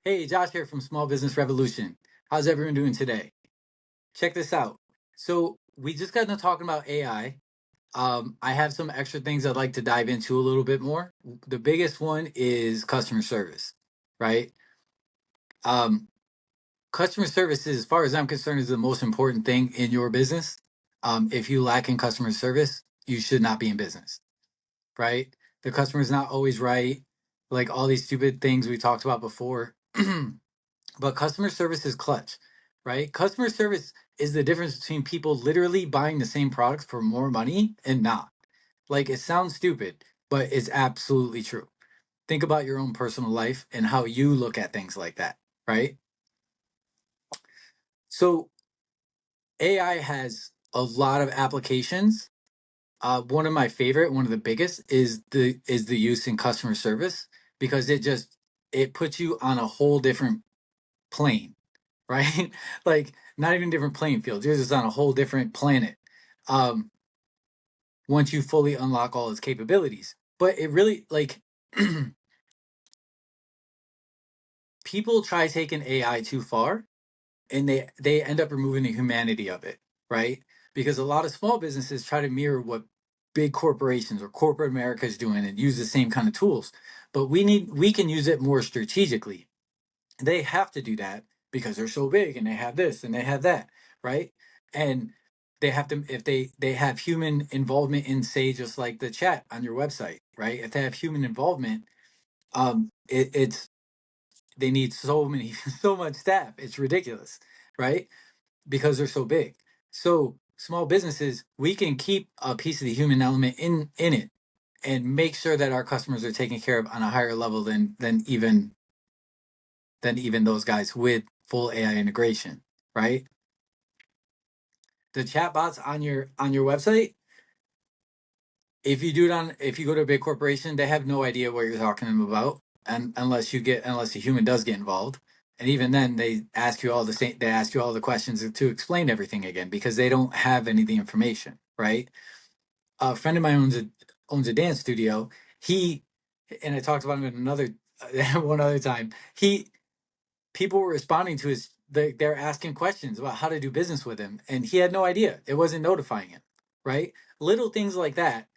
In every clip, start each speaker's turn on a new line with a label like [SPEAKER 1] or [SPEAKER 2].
[SPEAKER 1] Hey, Josh here from Small Business Revolution. How's everyone doing today? Check this out. So we just got done talking about AI. I have some extra things I'd like to dive into a little bit more. The biggest one is customer service, right? Um, Customer service, as far as I'm concerned, is the most important thing in your business. If you lack in customer service, you should not be in business, right? The customer's not always right, like all these stupid things we talked about before. But customer service is clutch, right? Customer service is the difference between people literally buying the same products for more money and not. Like it sounds stupid, but it's absolutely true. Think about your own personal life and how you look at things like that, right? So AI has a lot of applications. One of my favorite, one of the biggest, is the use in customer service because it puts you on a whole different plane, right? Like not even different playing fields. Yours is on a whole different planet. Um, Once you fully unlock all its capabilities. But it really like people try taking AI too far and they end up removing the humanity of it, right? Because a lot of small businesses try to mirror what big corporations or corporate America is doing and use the same kind of tools. But we can use it more strategically. They have to do that because they're so big and they have this and they have that, right? And they have to if they have human involvement in, say, just like the chat on your website, right? If they have human involvement, it's they need so many so much staff. It's ridiculous, right? Because they're so big. So small businesses, we can keep a piece of the human element in it and make sure that our customers are taken care of on a higher level than even those guys with full AI integration, right? The chatbots on your website, if you go to a big corporation, they have no idea what you're talking to them about, and unless a human does get involved, and even then they ask you all the questions to explain everything again because they don't have any of the information, right? A friend of mine owns a dance studio. He and I talked about him in another one other time. He People were responding to they're asking questions about how to do business with him and he had no idea. It wasn't notifying him, right? Little things like that.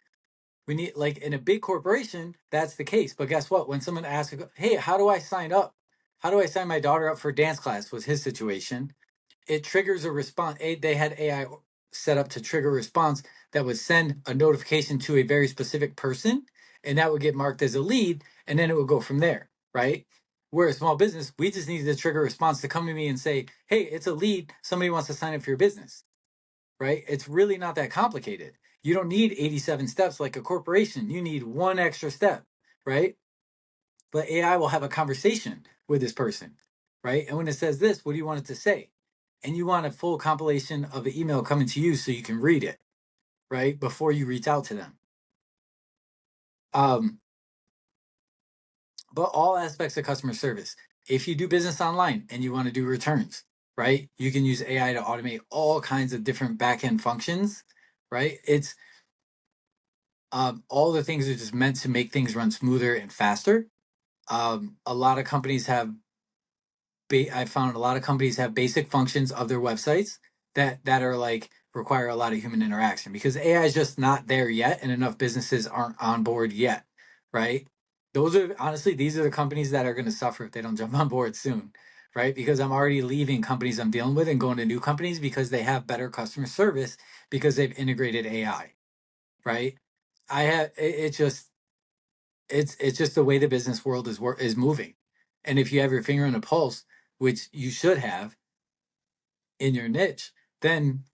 [SPEAKER 1] We need, like, in a big corporation, that's the case. But guess what? When someone asks, hey, how do I sign up? How do I sign my daughter up for dance class? Was his situation. It triggers a response. They had AI set up to trigger a response that would send a notification to a very specific person, and that would get marked as a lead, and then it would go from there, right? We're a small business. We just needed to trigger a response to come to me and say, hey, it's a lead. Somebody wants to sign up for your business, right? It's really not that complicated. You don't need 87 steps like a corporation. You need one extra step, right? But AI will have a conversation with this person, right? And when it says this, what do you want it to say? And you want a full compilation of the email coming to you so you can read it, right? Before you reach out to them. Um, but all aspects of customer service. If you do business online and you want to do returns, right? You can use AI to automate all kinds of different back-end functions, right? It's all the things are just meant to make things run smoother and faster. A lot of companies have I found a lot of companies have basic functions of their websites that are like require a lot of human interaction because AI is just not there yet, and enough businesses aren't on board yet, right? These are the companies that are going to suffer if they don't jump on board soon, right? Because I'm already leaving companies I'm dealing with and going to new companies because they have better customer service because they've integrated AI, right? I have it just it's just the way the business world is moving. And if you have your finger on the pulse, which you should have in your niche, then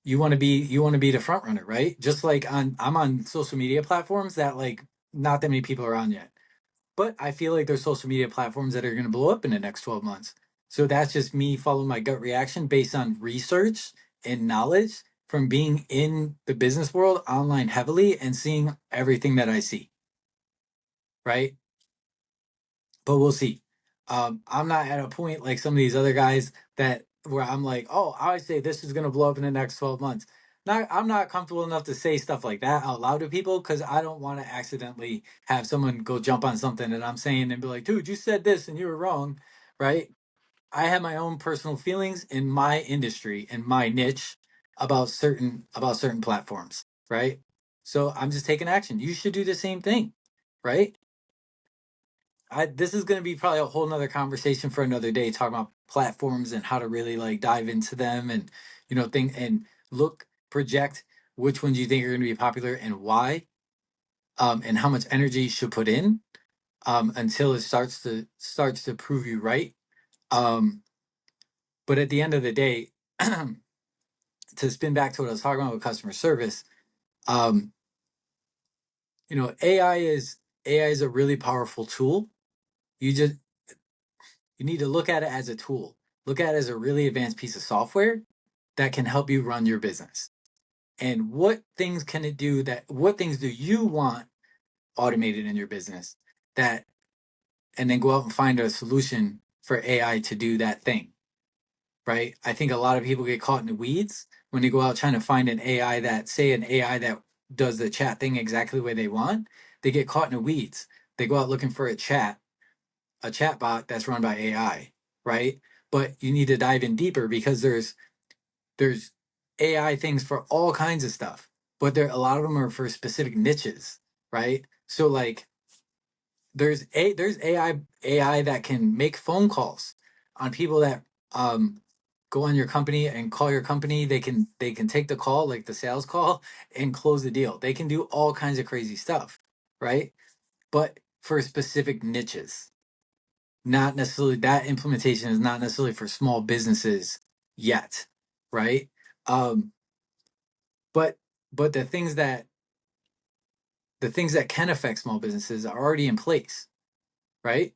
[SPEAKER 1] you want to be the front runner, right? Just like I'm on social media platforms that like not that many people are on yet. But I feel like there's social media platforms that are going to blow up in the next 12 months. So that's just me following my gut reaction based on research and knowledge from being in the business world online heavily and seeing everything that I see, right? But we'll see. I'm not at a point like some of these other guys that where I'm like, oh, I would say this is going to blow up in the next 12 months. I'm not comfortable enough to say stuff like that out loud to people because I don't want to accidentally have someone go jump on something that I'm saying and be like, dude, you said this and you were wrong, right? I have my own personal feelings in my industry and my niche about certain platforms, right? So I'm just taking action. You should do the same thing, right? This is going to be probably a whole nother conversation for another day, talking about platforms and how to really like dive into them and think and look project which ones you think are going to be popular and why, and how much energy you should put in, until it starts to prove you right. Um, but at the end of the day, to spin back to what I was talking about with customer service, um, AI is a really powerful tool. You just you need to look at it as a tool. Look at it as a really advanced piece of software that can help you run your business. And what things can it do what things do you want automated in your business that, and then go out and find a solution for AI to do that thing, right? I think a lot of people get caught in the weeds when they go out trying to find an AI that does the chat thing exactly the way they want. They get caught in the weeds. They go out looking for a chat bot that's run by AI, right? But you need to dive in deeper because there's AI things for all kinds of stuff, but a lot of them are for specific niches, right? So like there's AI that can make phone calls on people that um go on your company and call your company. They can take the call, like the sales call, and close the deal. They can do all kinds of crazy stuff, right? But for specific niches. Not necessarily that implementation is not necessarily for small businesses yet, right? Um but but the things that can affect small businesses are already in place, right?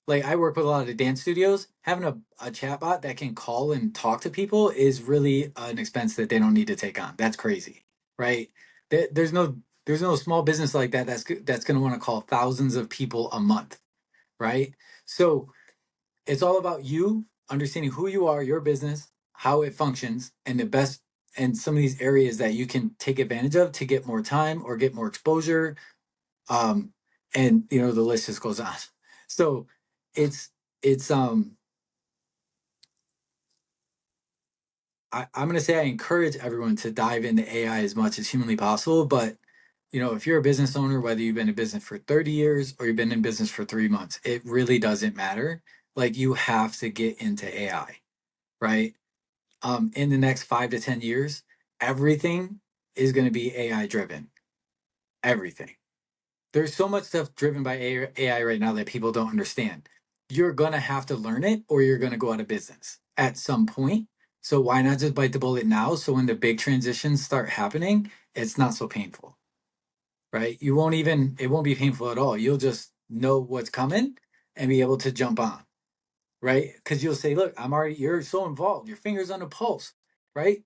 [SPEAKER 1] Like I work with a lot of the dance studios. Having a chatbot that can call and talk to people is really an expense that they don't need to take on. That's crazy, right? There's no small business like that that's going to want to call thousands of people a month, right? So it's all about you understanding who you are, your business, how it functions, and the best and some of these areas that you can take advantage of to get more time or get more exposure. Um, and the list just goes on. So it's it's I'm gonna say I encourage everyone to dive into AI as much as humanly possible. But if you're a business owner, whether you've been in business for 30 years or you've been in business for 3 months, it really doesn't matter. Like you have to get into AI, right? In the next 5 to 10 years, everything is going to be AI driven. Everything. There's so much stuff driven by AI right now that people don't understand. You're going to have to learn it or you're going to go out of business at some point. So why not just bite the bullet now so when the big transitions start happening, it's not so painful, right? It won't be painful at all. You'll just know what's coming and be able to jump on, right? Because you'll say, look, you're so involved, your fingers on the pulse, right?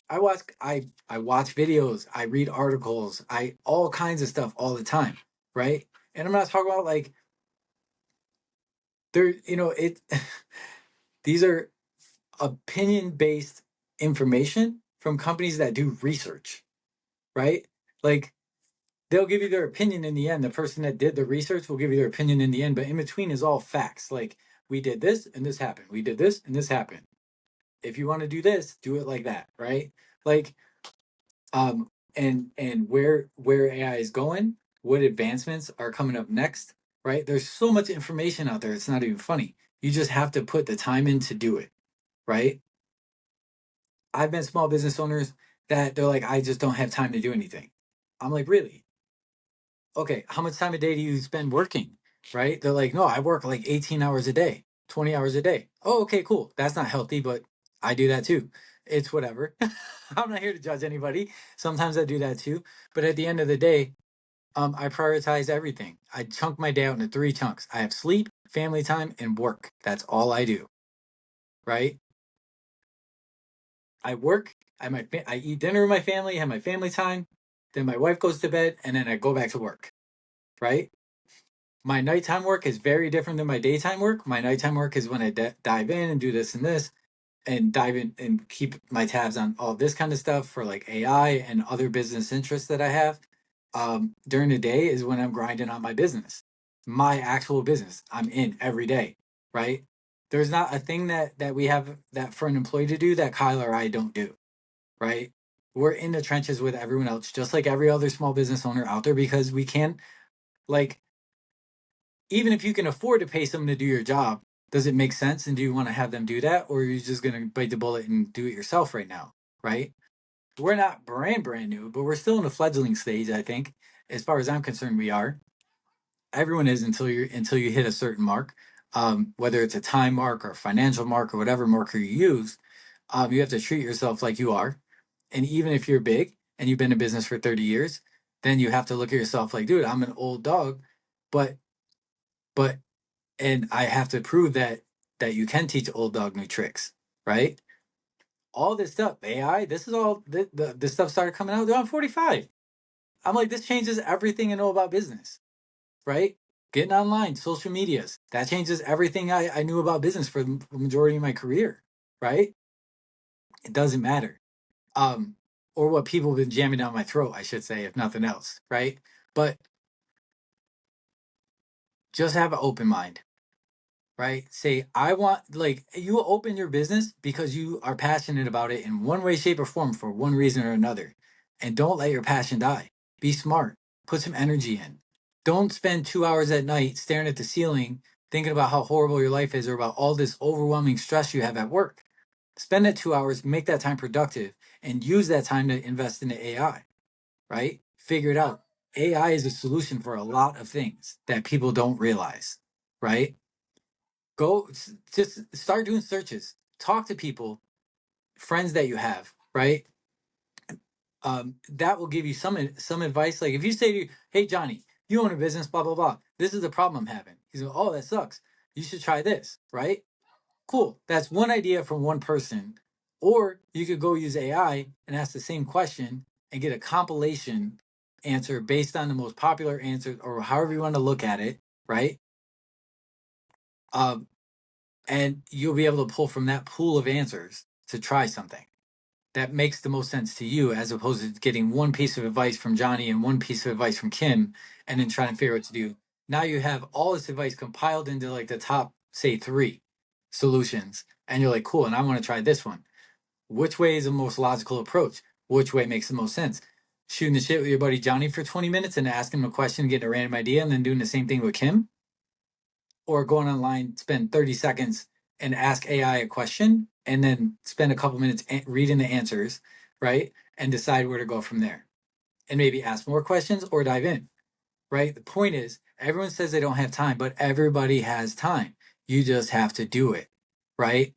[SPEAKER 1] I watch videos, I read articles, I all kinds of stuff all the time, right? And I'm not talking about like there, it these are opinion based information from companies that do research, right? Like they'll give you their opinion in the end. The person that did the research will give you their opinion in the end, but in between is all facts. Like we did this and this happened. We did this and this happened. If you want to do this, do it like that, right? Like and where AI is going, what advancements are coming up next, right? There's so much information out there, it's not even funny. You just have to put the time in to do it, right? I've been small business owners that they're like, I just don't have time to do anything. I'm like, really? Okay, how much time a day do you spend working? Right? They're like, no, I work like 18 hours a day, 20 hours a day. Oh, okay, cool. That's not healthy, but I do that too. It's whatever. I'm not here to judge anybody. Sometimes I do that too. But at the end of the day, I prioritize everything. I chunk my day out into three chunks. I have sleep, family time, and work. That's all I do. Right? I work. I eat dinner with my family, have my family time. Then my wife goes to bed, and then I go back to work. Right? My nighttime work is very different than my daytime work. My nighttime work is when I dive in and do this and this. and dive in and keep my tabs on all this kind of stuff for like AI and other business interests that I have. During the day is when I'm grinding on my business, my actual business. I'm in every day, right? There's not a thing that we have that for an employee to do that Kyle or I don't do, right? We're in the trenches with everyone else, just like every other small business owner out there, because we can't, like, even if you can afford to pay someone to do your job, does it make sense? And do you want to have them do that? Or are you just going to bite the bullet and do it yourself right now? Right? We're not brand new, but we're still in the fledgling stage, I think. As far as I'm concerned, we are. Everyone is until you hit a certain mark. Whether it's a time mark or a financial mark or whatever marker you use, you have to treat yourself like you are. And even if you're big and you've been in business for 30 years, then you have to look at yourself like, dude, I'm an old dog, but but and I have to prove that you can teach old dog new tricks, right? All this stuff, AI, this is all this stuff started coming out. Dude, I'm 45. I'm like, this changes everything I know about business, right? Getting online, social medias, that changes everything I knew about business for the majority of my career, right? It doesn't matter. Um, or what people have been jamming down my throat, I should say, if nothing else, right? But just have an open mind, right? Say, I want, like, you open your business because you are passionate about it in one way, shape, or form for one reason or another. And don't let your passion die. Be smart. Put some energy in. Don't spend 2 hours at night staring at the ceiling, thinking about how horrible your life is or about all this overwhelming stress you have at work. Spend that 2 hours, make that time productive, and use that time to invest into AI, right? Figure it out. AI is a solution for a lot of things that people don't realize, right? Just start doing searches, talk to people, friends that you have, right? That will give you some advice. Like if you say to you, hey Johnny, you own a business, blah blah blah, this is the problem I'm having. He's like, oh, that sucks, you should try this, right? Cool, that's one idea from one person. Or you could go use AI and ask the same question and get a compilation answer based on the most popular answer, or however you want to look at it, right? um, and you'll be able to pull from that pool of answers to try something that makes the most sense to you, as opposed to getting one piece of advice from Johnny and one piece of advice from Kim and then trying to figure out what to do. Now you have all this advice compiled into like the top, say, three solutions, and you're like, cool, and I want to try this one. Which way is the most logical approach? Which way makes the most sense? Shooting the shit with your buddy Johnny for 20 minutes and asking him a question, getting a random idea, and then doing the same thing with Kim? Or going online, spend 30 seconds and ask AI a question, and then spend a couple minutes reading the answers, right? And decide where to go from there. And maybe ask more questions or dive in, right? The point is, everyone says they don't have time, but everybody has time. You just have to do it, right?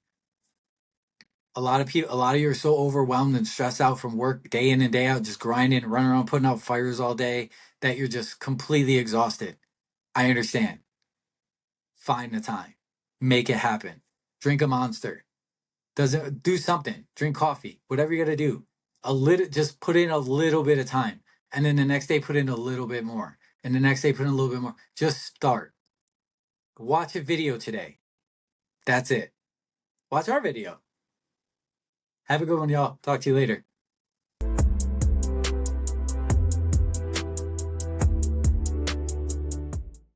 [SPEAKER 1] A lot of you are so overwhelmed and stressed out from work day in and day out, just grinding, running around, putting out fires all day, that you're just completely exhausted. I understand. Find the time, make it happen. Drink a Monster. Doesn't do something. Drink coffee. Whatever you got to do. A little, just put in a little bit of time, and then the next day put in a little bit more, and the next day put in a little bit more. Just start. Watch a video today. That's it. Watch our video. Have a good one, y'all. Talk to you later.